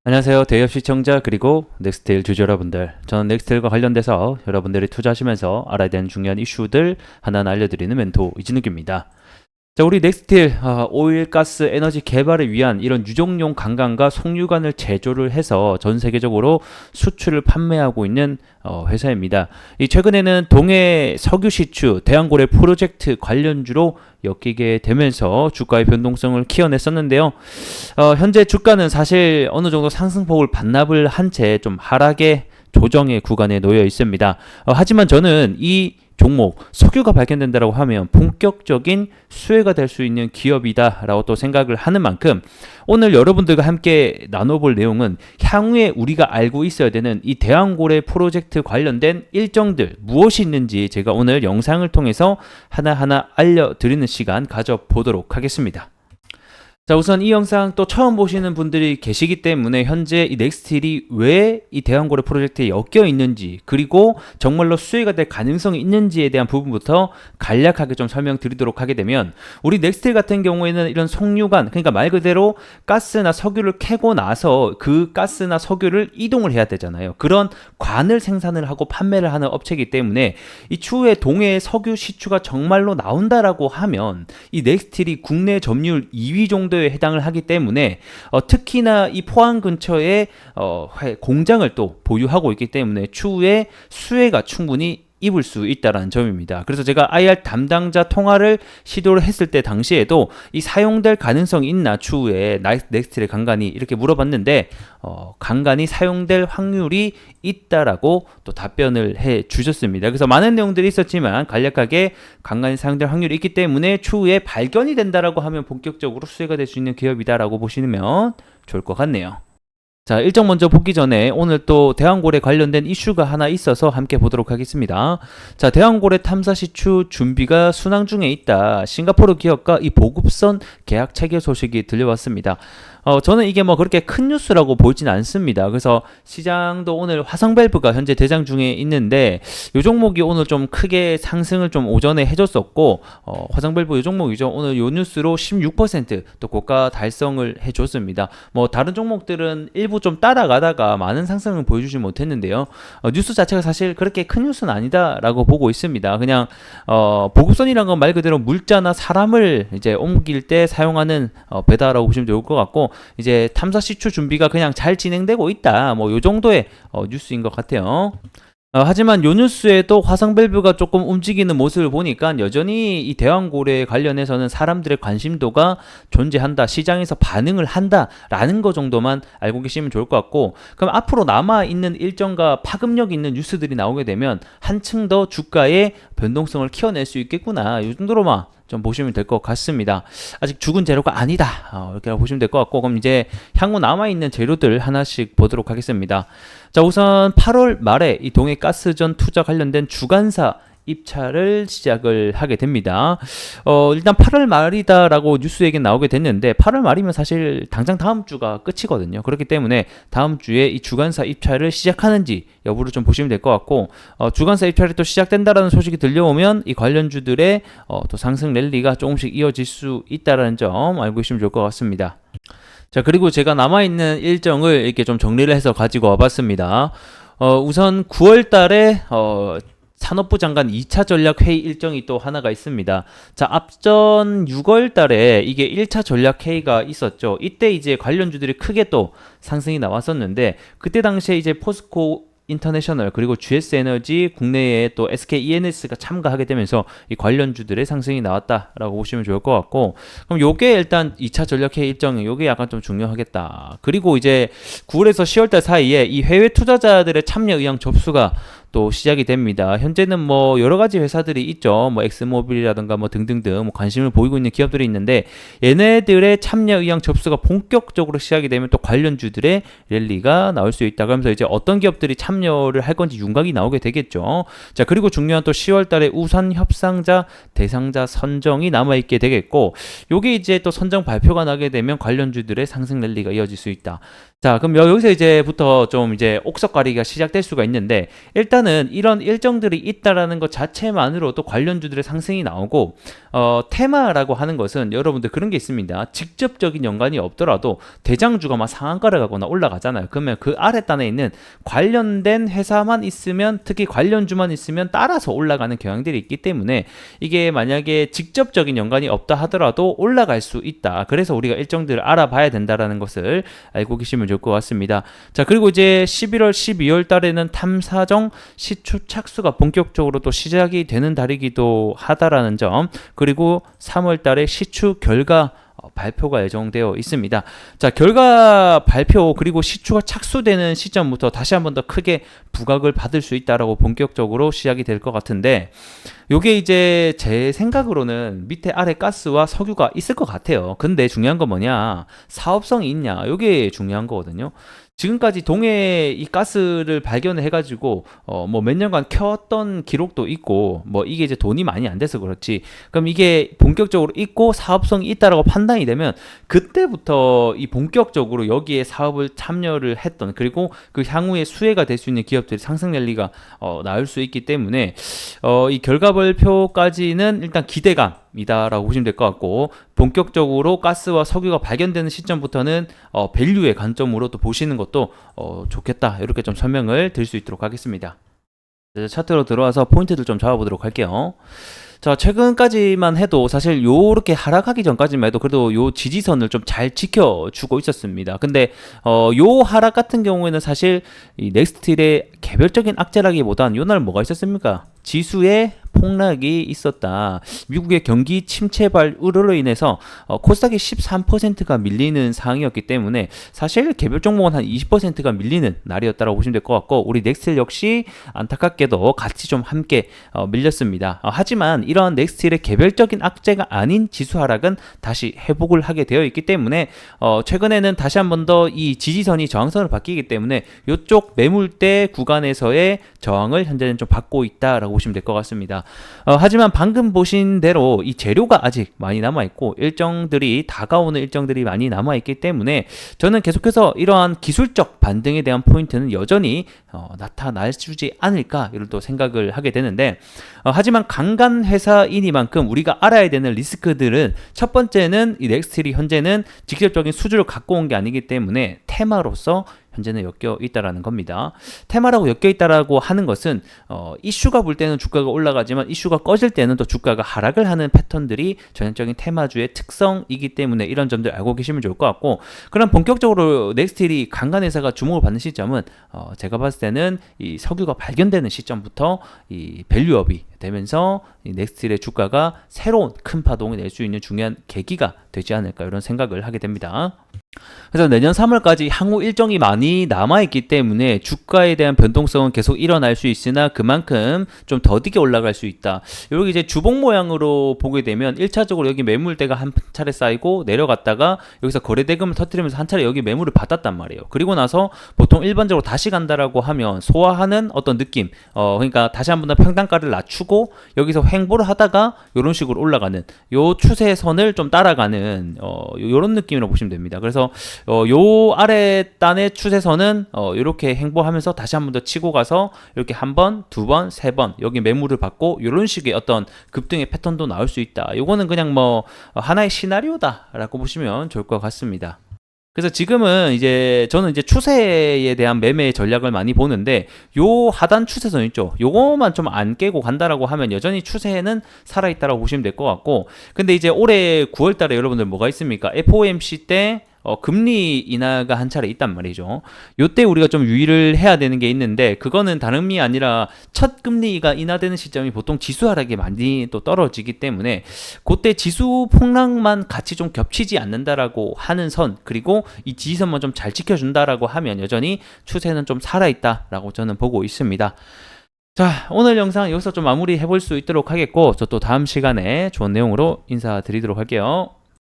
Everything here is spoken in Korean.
안녕하세요. 대기업 시청자 그리고 넥스테일 주주 여러분들. 저는 넥스테일과 관련돼서 여러분들이 투자하시면서 알아야 되는 중요한 이슈들 하나하나 알려드리는 멘토 이진욱입니다. 자, 우리 넥스틸 오일, 가스, 에너지 개발을 위한 이런 유정용 강관과 송유관을 제조를 해서 전 세계적으로 수출을 판매하고 있는 회사입니다. 이 최근에는 동해 석유 시추, 대한고래 프로젝트 관련주로 엮이게 되면서 주가의 변동성을 키워냈었는데요. 현재 주가는 사실 어느 정도 상승폭을 반납을 한 채 좀 하락의 조정의 구간에 놓여 있습니다. 하지만 저는 이 종목 석유가 발견된다고 하면 본격적인 수혜가 될 수 있는 기업이다라고 또 생각을 하는 만큼 오늘 여러분들과 함께 나눠볼 내용은 향후에 우리가 알고 있어야 되는 이 대왕고래 프로젝트 관련된 일정들 무엇이 있는지 제가 오늘 영상을 통해서 하나하나 알려드리는 시간 가져보도록 하겠습니다. 자, 우선 이 영상 또 처음 보시는 분들이 계시기 때문에 현재 이 넥스틸이 왜 이 대왕고래 프로젝트에 엮여 있는지, 그리고 정말로 수혜가 될 가능성이 있는지에 대한 부분부터 간략하게 좀 설명드리도록 하게 되면, 우리 넥스틸 같은 경우에는 이런 송유관, 그러니까 말 그대로 가스나 석유를 캐고 나서 그 가스나 석유를 이동을 해야 되잖아요. 그런 관을 생산을 하고 판매를 하는 업체이기 때문에 이 추후에 동해 석유 시추가 정말로 나온다라고 하면 이 넥스틸이 국내 점유율 2위 정도에 해당을 하기 때문에 특히나 이 포항 근처에 공장을 또 보유하고 있기 때문에 추후에 수혜가 충분히 입을 수 있다는 점입니다. 그래서 제가 IR 담당자 통화를 시도를 했을 때 당시에도 이 사용될 가능성이 있나 추후에 넥스틸의 강간이 이렇게 물어봤는데 강간이 사용될 확률이 있다라고 또 답변을 해 주셨습니다. 그래서 많은 내용들이 있었지만 간략하게 강간이 사용될 확률이 있기 때문에 추후에 발견이 된다라고 하면 본격적으로 수혜가 될 수 있는 기업이다라고 보시면 좋을 것 같네요. 자, 일정 먼저 보기 전에 오늘 또 대왕고래 관련된 이슈가 하나 있어서 함께 보도록 하겠습니다. 자, 대왕고래 탐사 시추 준비가 순항 중에 있다. 싱가포르 기업과 이 보급선 계약 체결 소식이 들려왔습니다. 저는 이게 뭐 그렇게 큰 뉴스라고 보이진 않습니다. 그래서 시장도 오늘 화성밸브가 현재 대장 중에 있는데 이 종목이 오늘 좀 크게 상승을 좀 오전에 해줬었고 화성밸브 이 종목이죠. 오늘 요 뉴스로 16%또 고가 달성을 해줬습니다. 뭐 다른 종목들은 일부 좀 따라가다가 많은 상승을 보여주지 못했는데요. 뉴스 자체가 사실 그렇게 큰 뉴스는 아니다라고 보고 있습니다. 그냥 보급선이란 건 말 그대로 물자나 사람을 이제 옮길 때 사용하는 배다라고 보시면 좋을 것 같고, 이제 탐사 시추 준비가 그냥 잘 진행되고 있다, 뭐 요 정도의 뉴스인 것 같아요. 하지만 요 뉴스에도 화성밸브가 조금 움직이는 모습을 보니까 여전히 이 대왕고래 관련해서는 사람들의 관심도가 존재한다, 시장에서 반응을 한다라는 거 정도만 알고 계시면 좋을 것 같고, 그럼 앞으로 남아있는 일정과 파급력 있는 뉴스들이 나오게 되면 한층 더 주가의 변동성을 키워낼 수 있겠구나, 이 정도로만 좀 보시면 될 것 같습니다. 아직 죽은 재료가 아니다, 이렇게 보시면 될 것 같고, 그럼 이제 향후 남아있는 재료들 하나씩 보도록 하겠습니다. 자, 우선 8월 말에 이 동해가스전 투자 관련된 주간사 입찰을 시작을 하게 됩니다. 일단 8월 말이다라고 뉴스 얘기 나오게 됐는데 8월 말이면 사실 당장 다음 주가 끝이거든요. 그렇기 때문에 다음 주에 이 주간사 입찰을 시작하는지 여부를 좀 보시면 될 것 같고, 주간사 입찰이 또 시작된다라는 소식이 들려오면 이 관련주들의 또 상승 랠리가 조금씩 이어질 수 있다라는 점 알고 계시면 좋을 것 같습니다. 자, 그리고 제가 남아있는 일정을 이렇게 좀 정리를 해서 가지고 와봤습니다. 우선 9월 달에 산업부 장관 2차 전략회의 일정이 또 하나가 있습니다. 자, 앞전 6월 달에 이게 1차 전략회의가 있었죠. 이때 이제 관련주들이 크게 또 상승이 나왔었는데, 그때 당시에 이제 포스코 인터내셔널 그리고 GS에너지, 국내에 또 SK ENS가 참가하게 되면서 이 관련주들의 상승이 나왔다라고 보시면 좋을 것 같고, 그럼 요게 일단 2차 전략회의 일정, 요게 약간 좀 중요하겠다. 그리고 이제 9월에서 10월달 사이에 이 해외 투자자들의 참여 의향 접수가 또 시작이 됩니다. 현재는 뭐 여러 가지 회사들이 있죠. 뭐 엑스모빌이라든가 뭐 등등등 뭐 관심을 보이고 있는 기업들이 있는데, 얘네들의 참여 의향 접수가 본격적으로 시작이 되면 또 관련주들의 랠리가 나올 수 있다. 그러면서 이제 어떤 기업들이 참여를 할 건지 윤곽이 나오게 되겠죠. 자, 그리고 중요한 또 10월 달에 우선 협상자 대상자 선정이 남아 있게 되겠고, 요게 이제 또 선정 발표가 나게 되면 관련주들의 상승 랠리가 이어질 수 있다. 자, 그럼 여기서 이제부터 좀 이제 옥석 가리기가 시작될 수가 있는데, 일단은 일단은 이런 일정들이 있다라는 것 자체만으로도 관련주들의 상승이 나오고 테마라고 하는 것은 여러분들 그런 게 있습니다. 직접적인 연관이 없더라도 대장주가 막 상한가를 가거나 올라가잖아요. 그러면 그 아랫단에 있는 관련된 회사만 있으면, 특히 관련주만 있으면 따라서 올라가는 경향들이 있기 때문에 이게 만약에 직접적인 연관이 없다 하더라도 올라갈 수 있다. 그래서 우리가 일정들을 알아봐야 된다라는 것을 알고 계시면 좋을 것 같습니다. 자, 그리고 이제 11월, 12월 달에는 탐사정 시추 착수가 본격적으로 또 시작이 되는 달이기도 하다라는 점, 그리고 3월 달에 시추 결과 발표가 예정되어 있습니다. 자, 결과 발표 그리고 시추가 착수되는 시점부터 다시 한번 더 크게 부각을 받을 수 있다라고 본격적으로 시작이 될 것 같은데, 요게 이제 제 생각으로는 밑에 아래 가스와 석유가 있을 것 같아요. 근데 중요한 건 뭐냐, 사업성이 있냐, 요게 중요한 거거든요. 지금까지 동해에 이 가스를 발견을 해가지고 뭐 몇 년간 켰던 기록도 있고, 뭐 이게 이제 돈이 많이 안 돼서 그렇지, 그럼 이게 본격적으로 있고 사업성이 있다라고 판단이 되면 그때부터 이 본격적으로 여기에 사업을 참여를 했던, 그리고 그 향후에 수혜가 될 수 있는 기업들이 상승 랠리가 나올 수 있기 때문에 이 결과 발표까지는 일단 기대감이다라고 보시면 될 것 같고, 본격적으로 가스와 석유가 발견되는 시점부터는 밸류의 관점으로 또 보시는 것도 좋겠다, 이렇게 좀 설명을 드릴 수 있도록 하겠습니다. 차트로 들어와서 포인트들 좀 잡아보도록 할게요. 자, 최근까지만 해도 사실 요렇게 하락하기 전까지만 해도 그래도 요 지지선을 좀 잘 지켜주고 있었습니다. 근데 요 하락 같은 경우에는 사실 이 넥스트힐의 개별적인 악재라기보단 요날 뭐가 있었습니까? 지수의 폭락이 있었다. 미국의 경기 침체 발우로 인해서 코스닥이 13%가 밀리는 상황이었기 때문에 사실 개별 종목은 한 20%가 밀리는 날이었다고 보시면 될 것 같고, 우리 넥스틸 역시 안타깝게도 같이 좀 함께 밀렸습니다. 하지만 이런 넥스틸의 개별적인 악재가 아닌 지수 하락은 다시 회복을 하게 되어 있기 때문에 최근에는 다시 한 번 더 이 지지선이 저항선으로 바뀌기 때문에 이쪽 매물대 구간에서의 저항을 현재는 좀 받고 있다라고 보시면 될 것 같습니다. 하지만 방금 보신 대로 이 재료가 아직 많이 남아있고 일정들이 다가오는 일정들이 많이 남아있기 때문에 저는 계속해서 이러한 기술적 반등에 대한 포인트는 여전히 나타나주지 않을까, 이런 또 생각을 하게 되는데, 하지만 강간 회사이니만큼 우리가 알아야 되는 리스크들은, 첫 번째는 이 넥스틸이 현재는 직접적인 수주를 갖고 온 게 아니기 때문에 테마로서 현재는 엮여 있다라는 겁니다. 테마라고 엮여 있다라고 하는 것은 이슈가 볼 때는 주가가 올라가지만 이슈가 꺼질 때는 또 주가가 하락을 하는 패턴들이 전형적인 테마주의 특성이기 때문에 이런 점들 알고 계시면 좋을 것 같고, 그럼 본격적으로 넥스틸이 강간 회사가 주목을 받는 시점은 제가 봤을 때는 이 석유가 발견되는 시점부터 이 밸류업이 되면서 이 넥스틸의 주가가 새로운 큰 파동을 낼 수 있는 중요한 계기가 되지 않을까, 이런 생각을 하게 됩니다. 그래서 내년 3월까지 향후 일정이 많이 남아있기 때문에 주가에 대한 변동성은 계속 일어날 수 있으나 그만큼 좀 더디게 올라갈 수 있다. 여기 이제 주봉 모양으로 보게 되면 1차적으로 여기 매물대가 한 차례 쌓이고 내려갔다가 여기서 거래대금을 터뜨리면서 한 차례 여기 매물을 받았단 말이에요. 그리고 나서 보통 일반적으로 다시 간다라고 하면 소화하는 어떤 느낌, 그러니까 다시 한 번 더 평단가를 낮추고 여기서 횡보를 하다가 이런 식으로 올라가는 요 추세선을 좀 따라가는 요런 느낌으로 보시면 됩니다. 그래서 요 아래단의 추세선은 이렇게 행보하면서 다시 한 번 더 치고 가서 이렇게 한 번, 두 번, 세 번 여기 매물을 받고 이런 식의 어떤 급등의 패턴도 나올 수 있다. 요거는 그냥 뭐 하나의 시나리오다라고 보시면 좋을 것 같습니다. 그래서 지금은 이제 저는 이제 추세에 대한 매매 전략을 많이 보는데, 요 하단 추세선 있죠, 요거만 좀 안 깨고 간다라고 하면 여전히 추세는 살아있다라고 보시면 될 것 같고, 근데 이제 올해 9월 달에 여러분들 뭐가 있습니까? FOMC 때 금리 인하가 한 차례 있단 말이죠. 요때 우리가 좀 유의를 해야 되는 게 있는데, 그거는 다른 의미 아니라 첫 금리가 인하되는 시점이 보통 지수 하락이 많이 또 떨어지기 때문에 그때 지수 폭락만 같이 좀 겹치지 않는다라고 하는 선, 그리고 이 지지선만 좀 잘 지켜준다라고 하면 여전히 추세는 좀 살아있다라고 저는 보고 있습니다. 자, 오늘 영상 여기서 좀 마무리 해볼 수 있도록 하겠고, 저 또 다음 시간에 좋은 내용으로 인사드리도록 할게요.